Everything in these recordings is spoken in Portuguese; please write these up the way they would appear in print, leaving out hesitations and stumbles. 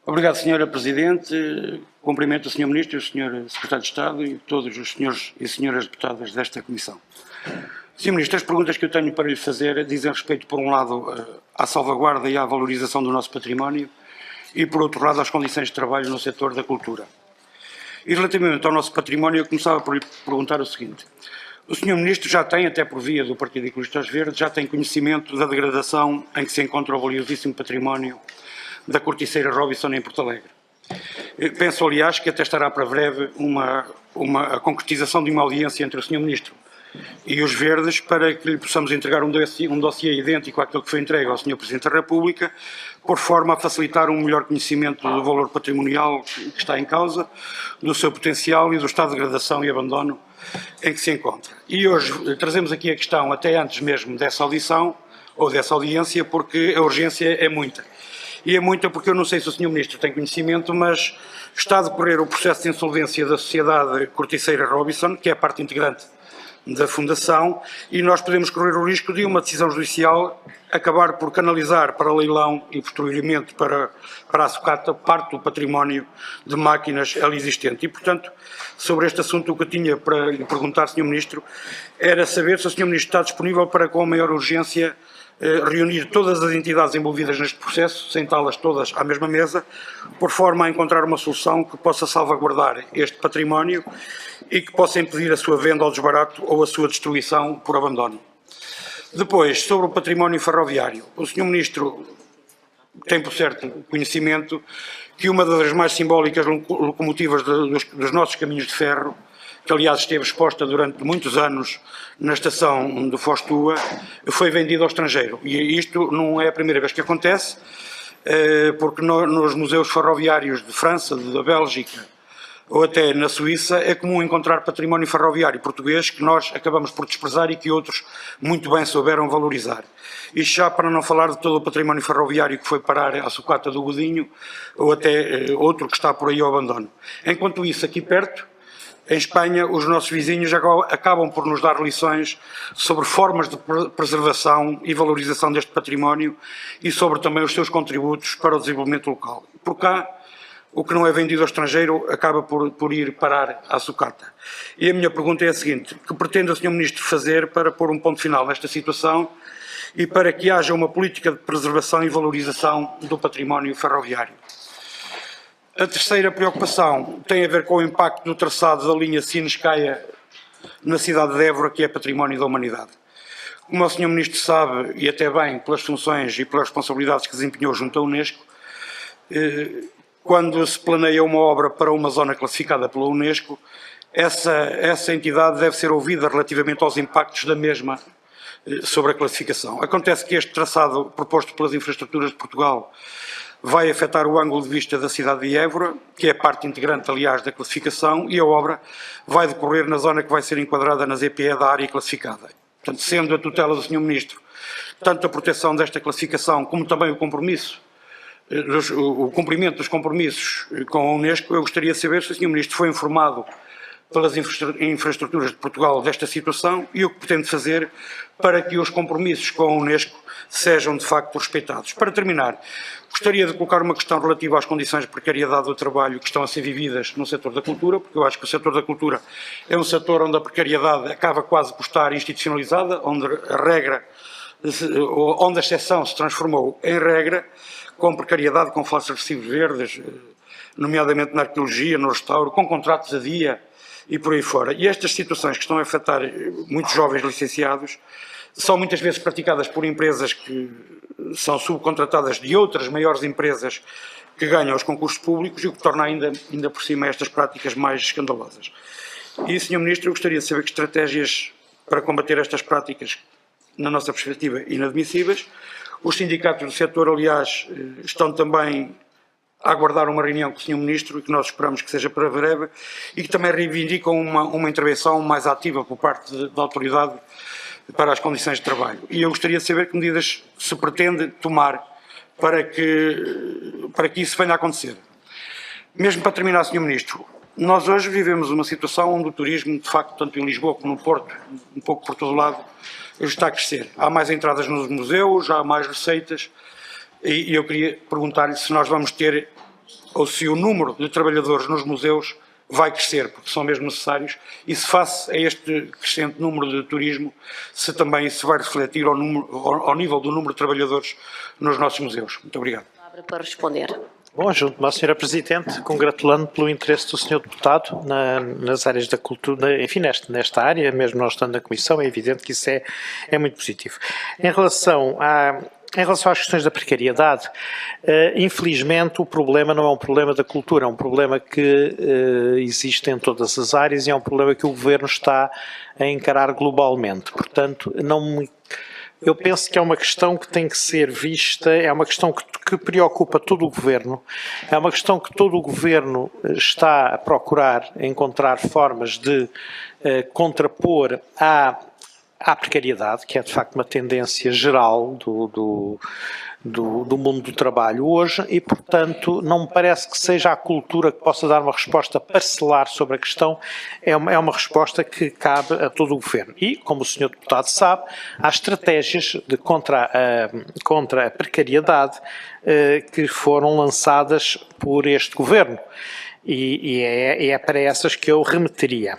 Obrigado, Sra. Presidente. Cumprimento o Sr. Ministro e o Sr. Secretário de Estado e todos os senhores e senhoras deputadas desta Comissão. Sr. Ministro, as perguntas que eu tenho para lhe fazer dizem respeito, por um lado, à salvaguarda e à valorização do nosso património e, por outro lado, às condições de trabalho no setor da cultura. E relativamente ao nosso património, eu começava por lhe perguntar o seguinte. O Sr. Ministro já tem, até por via do Partido Ecologistas Verdes, já tem conhecimento da degradação em que se encontra o valiosíssimo património da corticeira Robinson em Porto Alegre. Penso, aliás, que até estará para breve a concretização de uma audiência entre o Sr. Ministro e os Verdes para que lhe possamos entregar um dossiê idêntico àquele que foi entregue ao Sr. Presidente da República, por forma a facilitar um melhor conhecimento do valor patrimonial que está em causa, do seu potencial e do estado de degradação e abandono em que se encontra. E hoje trazemos aqui a questão, até antes mesmo dessa audição, ou dessa audiência, porque a urgência é muita. E é muita porque eu não sei se o Sr. Ministro tem conhecimento, mas está a decorrer o processo de insolvência da Sociedade Corticeira Robinson, que é a parte integrante da Fundação, e nós podemos correr o risco de uma decisão judicial acabar por canalizar para leilão e posteriormente para a sucata parte do património de máquinas ali existente. E, portanto, sobre este assunto o que eu tinha para lhe perguntar, Sr. Ministro, era saber se o Sr. Ministro está disponível para, com a maior urgência, reunir todas as entidades envolvidas neste processo, sentá-las todas à mesma mesa, por forma a encontrar uma solução que possa salvaguardar este património e que possa impedir a sua venda ao desbarato ou a sua destruição por abandono. Depois, sobre o património ferroviário, o Sr. Ministro tem por certo conhecimento que uma das mais simbólicas locomotivas dos nossos caminhos de ferro, que aliás esteve exposta durante muitos anos na estação de Fostua, foi vendida ao estrangeiro. E isto não é a primeira vez que acontece, porque nos museus ferroviários de França, da Bélgica ou até na Suíça é comum encontrar património ferroviário português que nós acabamos por desprezar e que outros muito bem souberam valorizar. Isto já para não falar de todo o património ferroviário que foi parar à sucata do Godinho ou até outro que está por aí ao abandono. Enquanto isso, aqui perto, em Espanha, os nossos vizinhos acabam por nos dar lições sobre formas de preservação e valorização deste património e sobre também os seus contributos para o desenvolvimento local. Por cá, o que não é vendido ao estrangeiro acaba por ir parar à sucata. E a minha pergunta é a seguinte: o que pretende o Sr. Ministro fazer para pôr um ponto final nesta situação e para que haja uma política de preservação e valorização do património ferroviário? A terceira preocupação tem a ver com o impacto do traçado da linha Sines-Caia na cidade de Évora, que é património da humanidade. Como o Sr. Ministro sabe, e até bem pelas funções e pelas responsabilidades que desempenhou junto à Unesco, quando se planeia uma obra para uma zona classificada pela Unesco, essa entidade deve ser ouvida relativamente aos impactos da mesma sobre a classificação. Acontece que este traçado proposto pelas Infraestruturas de Portugal vai afetar o ângulo de vista da cidade de Évora, que é parte integrante, aliás, da classificação, e a obra vai decorrer na zona que vai ser enquadrada nas EPE da área classificada. Portanto, sendo a tutela do Sr. Ministro tanto a proteção desta classificação como também o cumprimento dos compromissos com a Unesco, eu gostaria de saber se o Sr. Ministro foi informado pelas Infraestruturas de Portugal desta situação e o que pretende fazer para que os compromissos com a Unesco sejam de facto respeitados. Para terminar, gostaria de colocar uma questão relativa às condições de precariedade do trabalho que estão a ser vividas no setor da cultura, porque eu acho que o setor da cultura é um setor onde a precariedade acaba quase por estar institucionalizada, onde a exceção se transformou em regra, com precariedade, com falsos recibos verdes, nomeadamente na arqueologia, no restauro, com contratos a dia e por aí fora. E estas situações que estão a afetar muitos jovens licenciados são muitas vezes praticadas por empresas que são subcontratadas de outras maiores empresas que ganham os concursos públicos e o que torna ainda por cima estas práticas mais escandalosas. E, Sr. Ministro, eu gostaria de saber que estratégias para combater estas práticas, na nossa perspectiva, inadmissíveis. Os sindicatos do setor, aliás, estão também a aguardar uma reunião com o Sr. Ministro, e que nós esperamos que seja para breve, e que também reivindicam uma intervenção mais ativa por parte da autoridade para as condições de trabalho. E eu gostaria de saber que medidas se pretende tomar para que isso venha a acontecer. Mesmo para terminar, Sr. Ministro, nós hoje vivemos uma situação onde o turismo, de facto, tanto em Lisboa como no Porto, um pouco por todo o lado, está a crescer. Há mais entradas nos museus, há mais receitas, e eu queria perguntar-lhe se nós vamos ter ou se o número de trabalhadores nos museus vai crescer, porque são mesmo necessários, e se face a este crescente número de turismo, se também se vai refletir ao nível do número de trabalhadores nos nossos museus. Muito obrigado. Para responder. Bom, junto-me à Sra. Presidente, congratulando pelo interesse do Sr. Deputado nas áreas da cultura, enfim, nesta área, mesmo nós estando na Comissão, é evidente que isso é muito positivo. Em relação às questões da precariedade, infelizmente o problema não é um problema da cultura, é um problema que existe em todas as áreas e é um problema que o Governo está a encarar globalmente. Portanto, eu penso que é uma questão que tem que ser vista, é uma questão que preocupa todo o Governo, é uma questão que todo o Governo está a procurar encontrar formas de contrapor à precariedade, que é de facto uma tendência geral do mundo do trabalho hoje e, portanto, não me parece que seja a cultura que possa dar uma resposta parcelar sobre a questão, é uma resposta que cabe a todo o Governo. E, como o Sr. Deputado sabe, há estratégias contra a precariedade que foram lançadas por este Governo e é para essas que eu remeteria.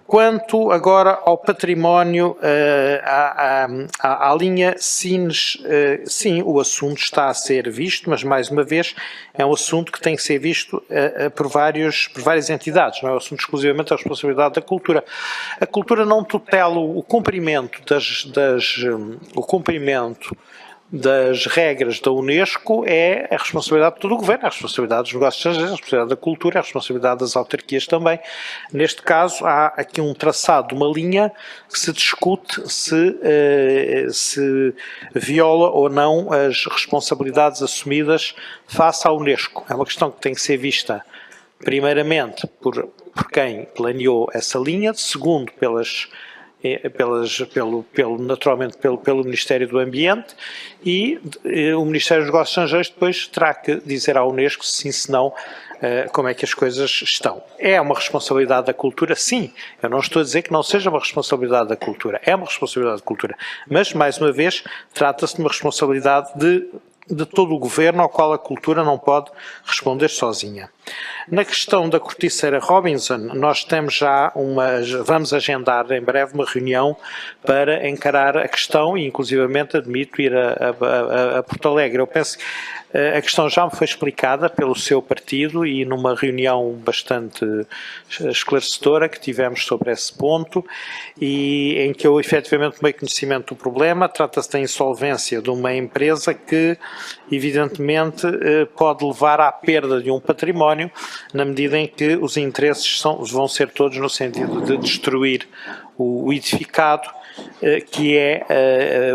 Quanto agora ao património, à linha Sines, sim, o assunto está a ser visto, mas mais uma vez é um assunto que tem que ser visto por várias entidades, não é um assunto exclusivamente da responsabilidade da cultura. A cultura não tutela o cumprimento das regras da Unesco é a responsabilidade de todo o Governo, é a responsabilidade dos negócios estrangeiros, a responsabilidade da cultura, é a responsabilidade das autarquias também. Neste caso, há aqui um traçado de uma linha que se discute se viola ou não as responsabilidades assumidas face à Unesco. É uma questão que tem que ser vista, primeiramente, por quem planeou essa linha, segundo, naturalmente pelo Ministério do Ambiente e o Ministério dos Negócios Estrangeiros depois terá que dizer à Unesco se sim, se não, como é que as coisas estão. É uma responsabilidade da cultura? Sim. Eu não estou a dizer que não seja uma responsabilidade da cultura. É uma responsabilidade da cultura. Mas, mais uma vez, trata-se de uma responsabilidade de todo o Governo, ao qual a cultura não pode responder sozinha. Na questão da corticeira Robinson, nós temos vamos agendar em breve uma reunião para encarar a questão e inclusivamente admito ir a Porto Alegre. Eu penso que a questão já me foi explicada pelo seu partido e numa reunião bastante esclarecedora que tivemos sobre esse ponto e em que eu efetivamente tomei conhecimento do problema. Trata-se da insolvência de uma empresa que evidentemente pode levar à perda de um património na medida em que os interesses vão ser todos no sentido de destruir o edificado, que é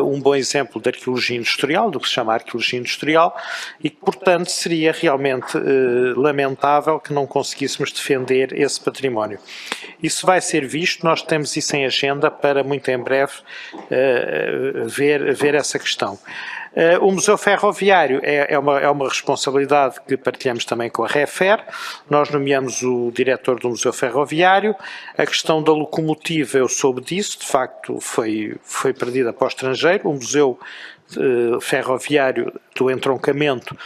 um bom exemplo de arqueologia industrial, do que se chama arqueologia industrial, e que, portanto, seria realmente lamentável que não conseguíssemos defender esse património. Isso vai ser visto, nós temos isso em agenda para muito em breve ver essa questão. O Museu Ferroviário é uma responsabilidade que partilhamos também com a REFER. Nós nomeamos o diretor do Museu Ferroviário. A questão da locomotiva, eu soube disso, de facto foi perdida para o estrangeiro. O Museu Ferroviário do Entroncamento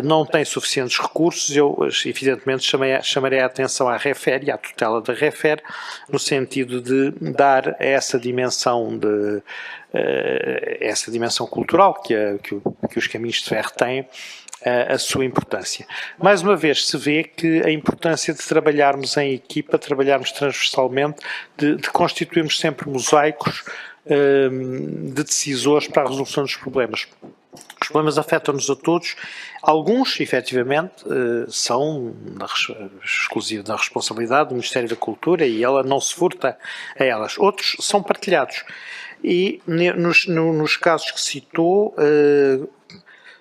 não tem suficientes recursos. Eu, evidentemente, chamarei a atenção à REFER e à tutela da REFER no sentido de dar essa dimensão cultural que os caminhos de ferro têm, a sua importância. Mais uma vez se vê que a importância de trabalharmos em equipa, trabalharmos transversalmente, de constituirmos sempre mosaicos de decisores para a resolução dos problemas. Os problemas afetam-nos a todos. Alguns, efetivamente, são exclusivos da responsabilidade do Ministério da Cultura e ela não se furta a elas. Outros são partilhados. E nos casos que citou,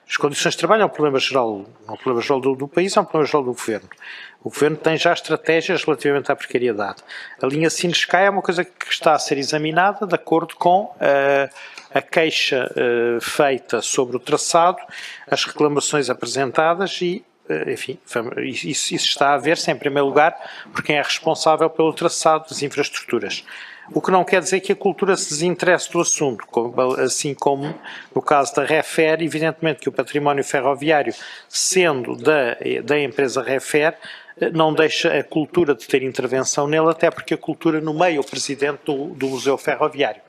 as condições de trabalho é um problema geral, não é um problema geral do país, é um problema geral do Governo. O Governo tem já estratégias relativamente à precariedade. A linha Sines-Sky é uma coisa que está a ser examinada de acordo com a queixa feita sobre o traçado, as reclamações apresentadas e, enfim, isso está a ver-se em primeiro lugar por quem é responsável pelo traçado das infraestruturas. O que não quer dizer que a cultura se desinteresse do assunto, assim como no caso da REFER, evidentemente que o património ferroviário, sendo da empresa REFER, não deixa a cultura de ter intervenção nele, até porque a cultura nomeia o presidente do Museu Ferroviário.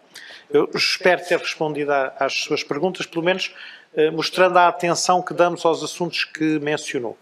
Eu espero ter respondido às suas perguntas, pelo menos mostrando a atenção que damos aos assuntos que mencionou.